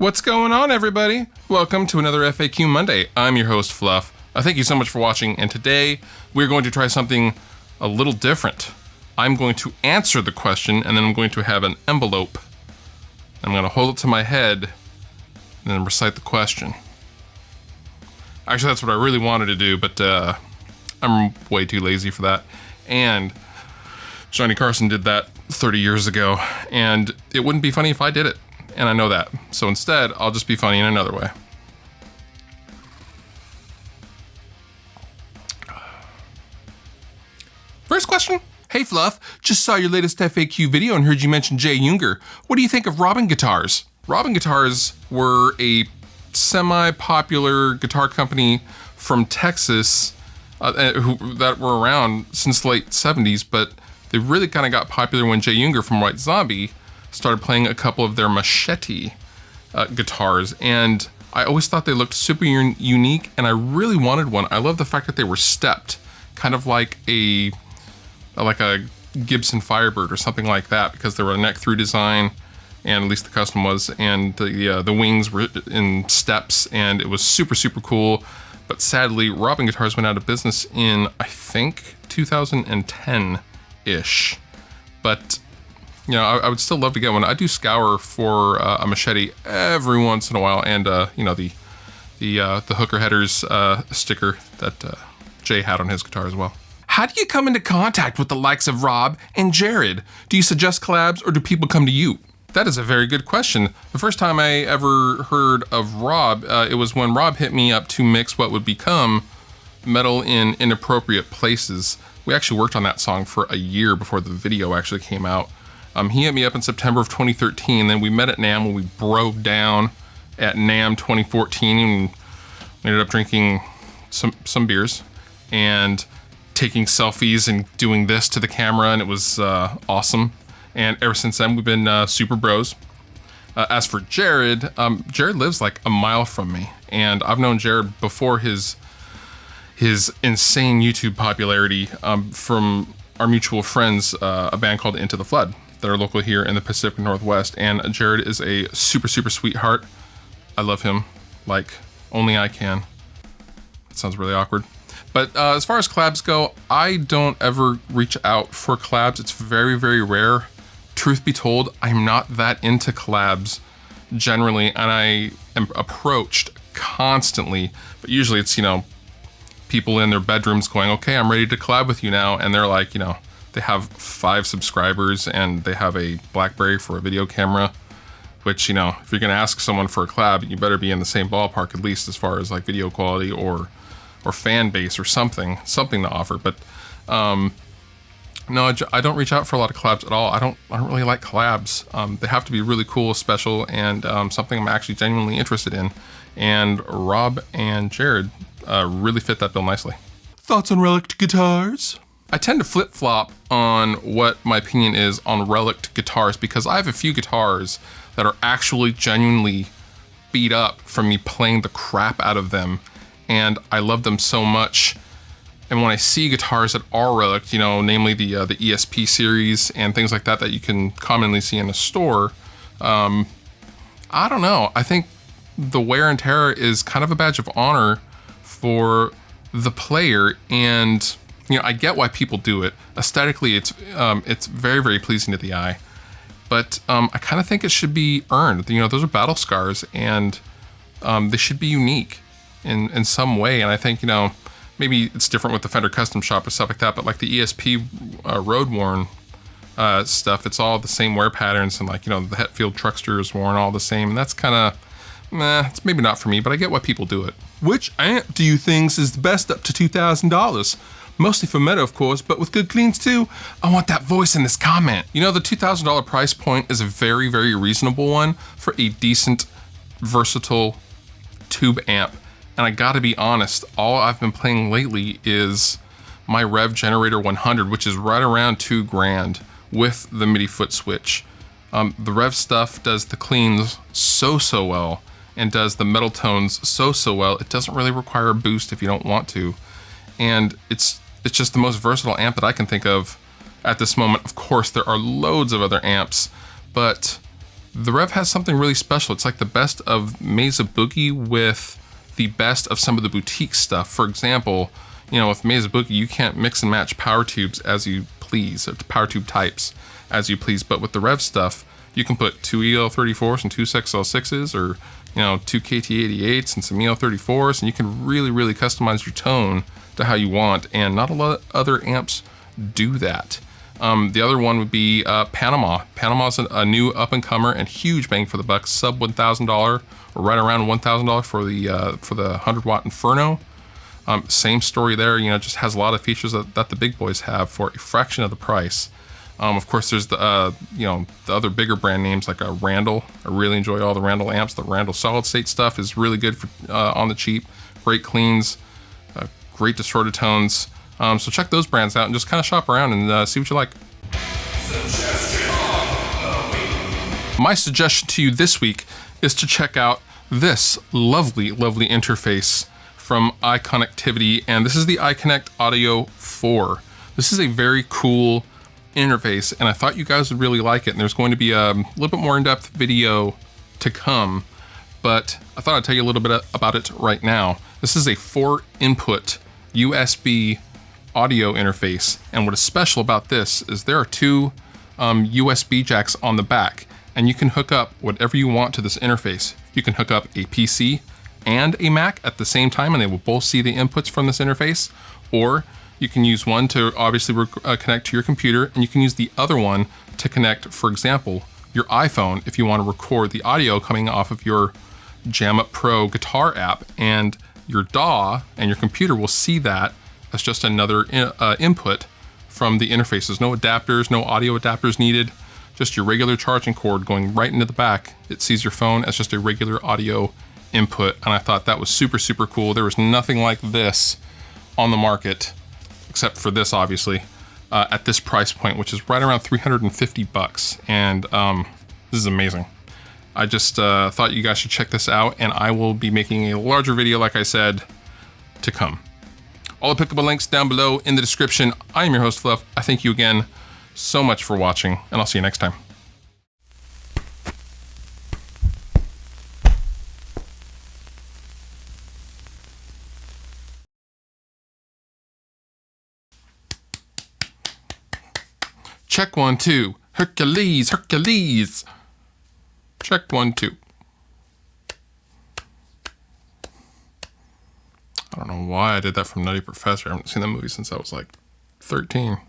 What's going on, everybody? Welcome to another FAQ Monday. I'm your host, Fluff. Thank you so much for watching, and today we're going to try something a little different. I'm going to answer the question, and then I'm going to have an envelope. I'm going to hold it to my head, and then recite the question. Actually, that's what I really wanted to do, but I'm way too lazy for that. And Johnny Carson did that 30 years ago, and it wouldn't be funny if I did it. And I know that. So instead, I'll just be funny in another way. First question. Hey Fluff, just saw your latest FAQ video and heard you mention Jay Unger. What do you think of Robin Guitars? Robin Guitars were a semi-popular guitar company from Texas that were around since the late 70s, but they really kind of got popular when Jay Unger from White Zombie started playing a couple of their machete guitars, and I always thought they looked super unique, and I really wanted one. I love the fact that they were stepped, kind of like a Gibson Firebird or something like that, because they were a neck-through design, and at least the custom was, and the wings were in steps, and it was super, super cool. But sadly, Robin Guitars went out of business in, I think, 2010-ish. But you know, I would still love to get one. I do scour for a machete every once in a while, and you know, the hooker headers sticker that Jay had on his guitar as well. How do you come into contact with the likes of Rob and Jared? Do you suggest collabs, or do people come to you? That is a very good question. The first time I ever heard of Rob, it was when Rob hit me up to mix what would become Metal in Inappropriate Places. We actually worked on that song for a year before the video actually came out. He hit me up in September of 2013, then we met at NAMM when we broke down at NAMM 2014, and we ended up drinking some beers and taking selfies and doing this to the camera, and it was awesome. And ever since then, we've been super bros. As for Jared, Jared lives like a mile from me, and I've known Jared before his insane YouTube popularity from our mutual friends, a band called Into the Flood, that are local here in the Pacific Northwest. And Jared is a super, super sweetheart. I love him like only I can. That sounds really awkward. But as far as collabs go, I don't ever reach out for collabs. It's very, very rare. Truth be told, I'm not that into collabs generally, and I am approached constantly. But usually it's, you know, people in their bedrooms going, okay, I'm ready to collab with you now. And they're like, you know, they have 5 subscribers and they have a BlackBerry for a video camera, which, you know, if you're gonna ask someone for a collab, you better be in the same ballpark, at least as far as like video quality or fan base or something to offer. But no, I don't reach out for a lot of collabs at all. I don't really like collabs. They have to be really cool, special, and something I'm actually genuinely interested in. And Rob and Jared really fit that bill nicely. Thoughts on Relic'd guitars? I tend to flip-flop on what my opinion is on Relic'd guitars, because I have a few guitars that are actually genuinely beat up from me playing the crap out of them, and I love them so much. And when I see guitars that are Relic'd, you know, namely the ESP series and things like that you can commonly see in a store, I don't know. I think the wear and tear is kind of a badge of honor for the player, and you know, I get why people do it. Aesthetically, it's very, very pleasing to the eye, but I kind of think it should be earned. You know, those are battle scars, and they should be unique in some way. And I think, you know, maybe it's different with the Fender Custom Shop or stuff like that, but like the ESP road worn stuff, it's all the same wear patterns, and like, you know, the Hetfield Truckster is worn all the same, and that's kind of, it's maybe not for me, but I get why people do it. Which amp do you think is the best up to $2,000? Mostly for meta, of course, but with good cleans too. I want that voice in this comment. You know, the $2,000 price point is a very, very reasonable one for a decent, versatile tube amp. And I gotta be honest, all I've been playing lately is my Rev Generator 100, which is right around $2,000 with the MIDI foot switch. The Rev stuff does the cleans so well, and does the metal tones so well. It doesn't really require a boost if you don't want to. And it's just the most versatile amp that I can think of at this moment. Of course, there are loads of other amps, but The Rev has something really special. It's like the best of Mesa Boogie with the best of some of the boutique stuff. For example, you know, with Mesa Boogie, you can't mix and match power tubes as you please, or power tube types as you please. But with the Rev stuff, you can put 2 EL34s and 2 XL6s, or, you know, 2 KT88s and some EL34s, and you can really, really customize your tone to how you want. And not a lot of other amps do that. The other one would be Panama. Panama's a new up-and-comer and huge bang for the buck, sub $1,000, or right around $1,000 for the 100-watt Inferno. Same story there, you know, just has a lot of features that the big boys have for a fraction of the price. Of course, there's the you know, the other bigger brand names like Randall. I really enjoy all the Randall amps. The Randall solid state stuff is really good for on the cheap. Great cleans, great distorted tones. So check those brands out and just kind of shop around and see what you like. My suggestion to you this week is to check out this lovely, lovely interface from iConnectivity, and this is the iConnect Audio 4. This is a very cool interface, and I thought you guys would really like it, and there's going to be a little bit more in-depth video to come, but I thought I'd tell you a little bit about it right now. This is a 4-input USB audio interface, and what is special about this is there are 2 USB jacks on the back, and you can hook up whatever you want to this interface. You can hook up a PC and a Mac at the same time, and they will both see the inputs from this interface, or you can use one to obviously connect to your computer, and you can use the other one to connect, for example, your iPhone if you want to record the audio coming off of your Jam Up Pro guitar app, and your DAW and your computer will see that as just another input from the interfaces. No adapters, no audio adapters needed, just your regular charging cord going right into the back. It sees your phone as just a regular audio input, and I thought that was super, super cool. There was nothing like this on the market, except for this, obviously, at this price point, which is right around 350 bucks, and this is amazing. I just thought you guys should check this out, and I will be making a larger video, like I said, to come. All the applicable links down below in the description. I am your host, Fluff. I thank you again so much for watching, and I'll see you next time. Check 1, 2. Hercules, Hercules. Check 1, 2. I don't know why I did that from Nutty Professor. I haven't seen that movie since I was like 13.